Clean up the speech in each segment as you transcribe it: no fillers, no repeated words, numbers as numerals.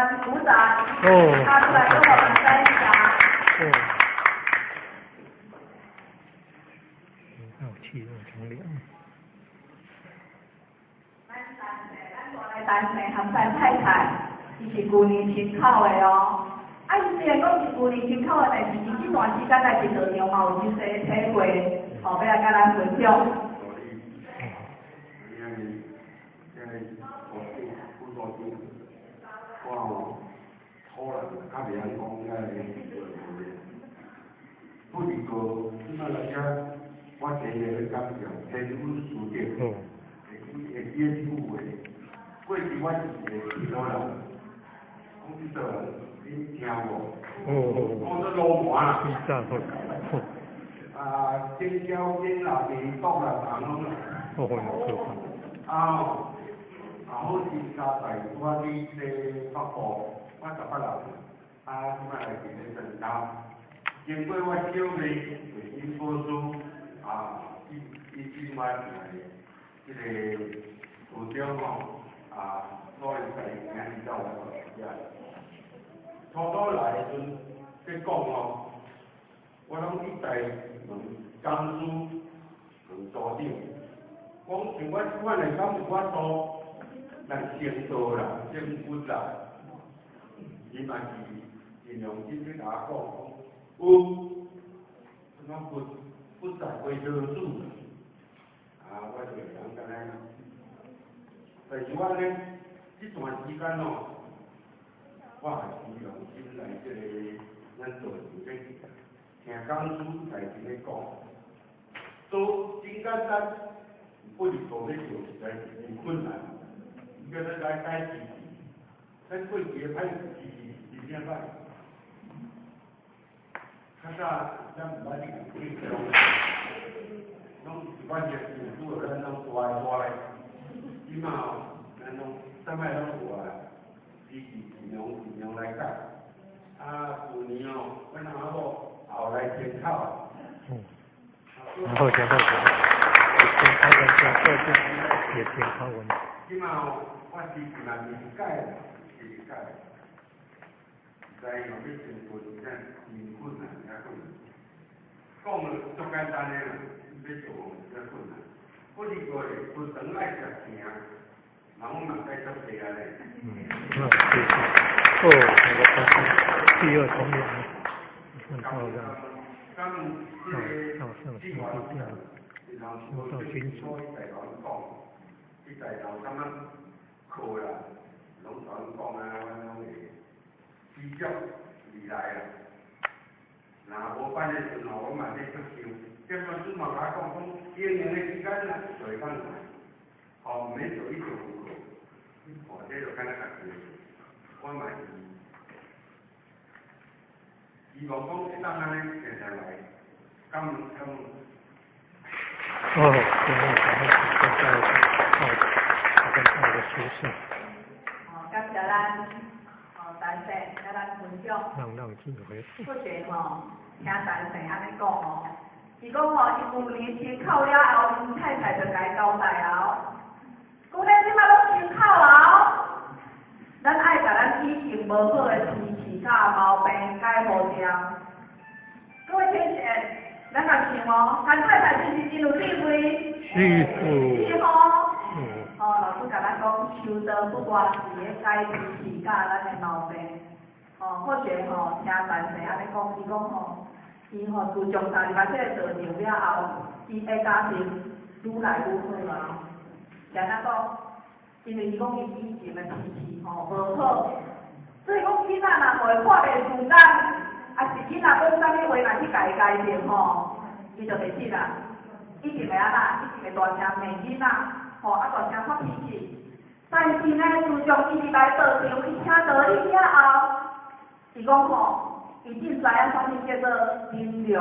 们鼓掌，他出来跟我们分享。气从良。咱单身和咱太太，伊是旧年新考的哦。啊，伊虽然讲是旧年新考的，但是伊这段时间在职场上嘛有真侪体会，要来甲咱分享。不是说，那来讲，我第一个感觉，天主书店，会接触的，过去我是一个许多人，讲这个你听无？讲这老麻啦。京郊京啦，地东啦，长隆啦。好似加大我啲北部，我18人，即摆来伫咧承担。经过我小妹为因播出，即摆即个组长所以在今到我这，初来的阵，即讲我拢一代问江苏问组长，讲像我即款的敢有法度，咱先做啦，先负啦，伊嘛是尽量尽力甲我讲。有，什么不在为得主，我就讲干咧。但是我呢，这段时间我还是用心来咱做事听讲师来咧讲，都真简单，不是做咧做实在是真困难，叫咱来改自己，咱过去的歹事是怎办？咱唔捌去讲，拢是关键是做咱拢大来，起码咱拢啥物拢有支持尽量来改。旧年阮阿某后来检讨。然后检讨什么？也检讨我们。起码我是慢慢改，改。在有啲情况真真困难，讲了足简单的啦，要做真困难。不是过不等爱食甜，人我嘛该做这个嘞。那个第二重点，很漂亮。上星期变了，说到军事。一在头什么课啦，拢同讲阮拢会。比较未来啊，若无办的时候，我嘛在接受。这本书嘛甲我讲，1年的时间啦，就会翻来，每做一种课，这就敢若学习。我嘛是希望讲一当安尼常常来，感恩。到的出现。感谢咱。单身，甲咱分享。让机会。或者听单身安尼讲伊讲伊旧年新考了后，因太太就甲伊交代旧年即摆拢新考咱爱甲咱以前无好的脾气甲毛病改好掉。各位听见，咱甲想咱太太是不是真有智慧？是老师甲咱讲，修德不寡是咧改脾气甲咱的毛病。或者听单身安尼讲，伊讲伊自从踏入这个座场了后，伊的家庭愈来愈好是安怎讲？因为伊讲伊以前的脾气无好，所以讲囡仔若袂看袂顺眼，是囡仔讲啥物话，若去家改正伊就袂信啦。一定会安那，一定会大声骂囡仔，大声发脾气。但是呢，自从伊入来座场，伊听道理了后，伊讲伊真知影啥物叫做忍量。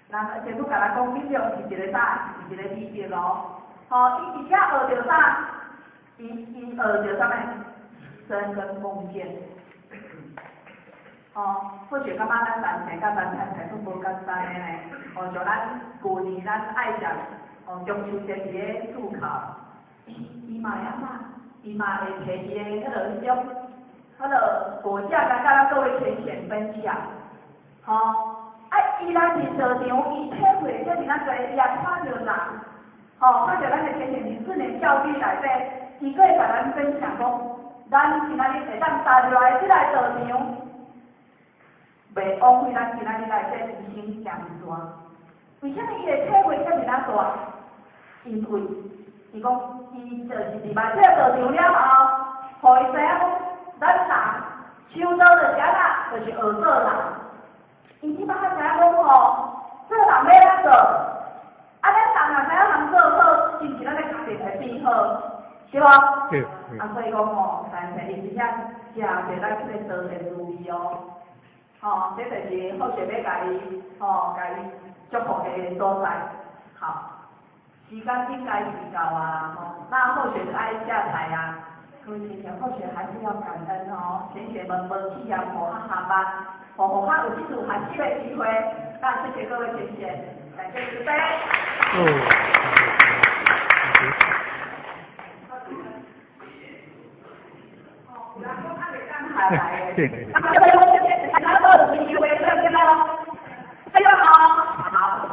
人前拄甲咱讲，忍量是一个啥？是一个美德伊直接学着啥？伊学着啥物？深耕奉献。或许感觉咱单身甲咱太太都无简单的呢。像咱旧年咱爱食，中秋节伫咧思考，伊嘛会安怎？伊嘛会摕伊的迄种果价甲咱各位浅浅分享，吼、伊来是道场，伊体会遮尔咱侪也看着人，看着咱的浅浅人训练教育内底，伊佫会甲咱分享讲，咱今仔日会当踏入来即个道场，袂枉费咱今仔日来这牺牲行善。为什么伊会体会遮尔大？因为是讲，伊就是入来这个道场了后，互伊知影讲，咱人修道的家啦，就是学做人。伊即摆知影讲做人要安做，咱人若知影人做好，是毋是咱的家庭会变好，对无？对。所以讲但是伊真正谢谢咱这个道的如意这就是好势要甲伊祝福的所在。好，时间应该是到啊，那后学爱下台啊。各位同学，后学还是要感恩同学们无弃养我下班，我还有这次学习的机会，那谢谢各位同学，感谢慈悲。然后他给上海来的，他们都有机会，对吗？大家好，好，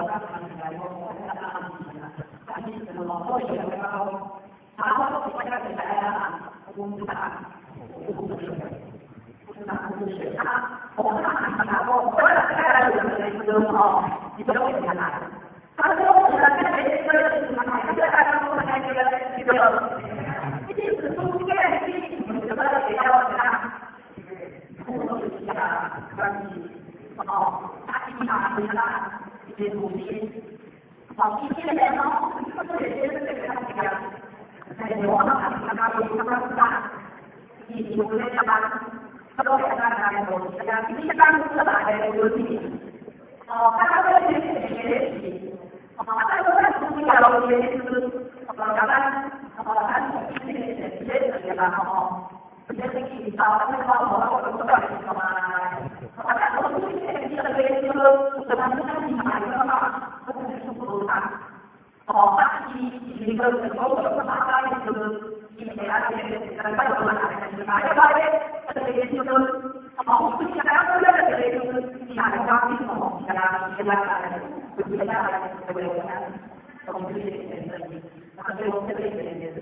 我当时来过，我在那里但是什么老师也没有，然后我大家来啊，我不知道，不知道，我看他过，我大概有个哦，你不用看他。他说我在这里是什么？他在大家都在这个，一定是中间你什么比较大，关系哦，大地大地大，一些东西，好一些人哦，这些是这个样子的，在我他大，你有没有吧？他都在那里东西呀，你刚是哪来的东西？哦，他都在学习。但是在中间有些就是学吧哦，这些你到那个我不知道你干嘛，我这些就是怎么去买的嘛，不是不大，哦，一个我大概就是一年大概多少钱？大概这个就是哦，不想要这个就是你买的东西哦，现在这个我们这些人的，然后对我们这边也是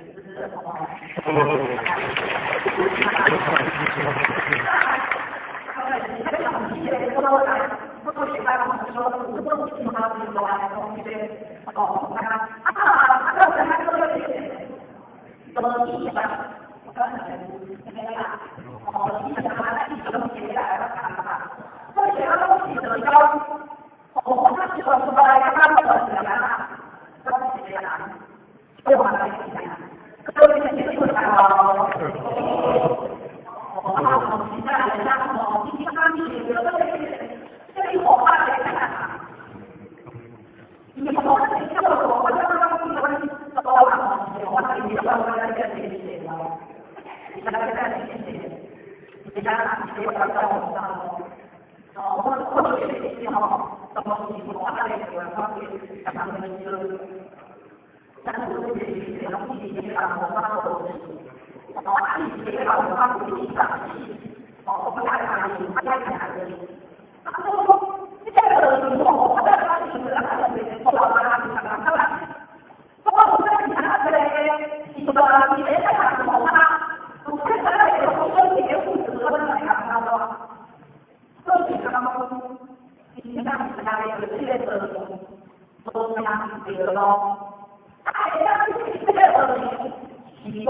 Ini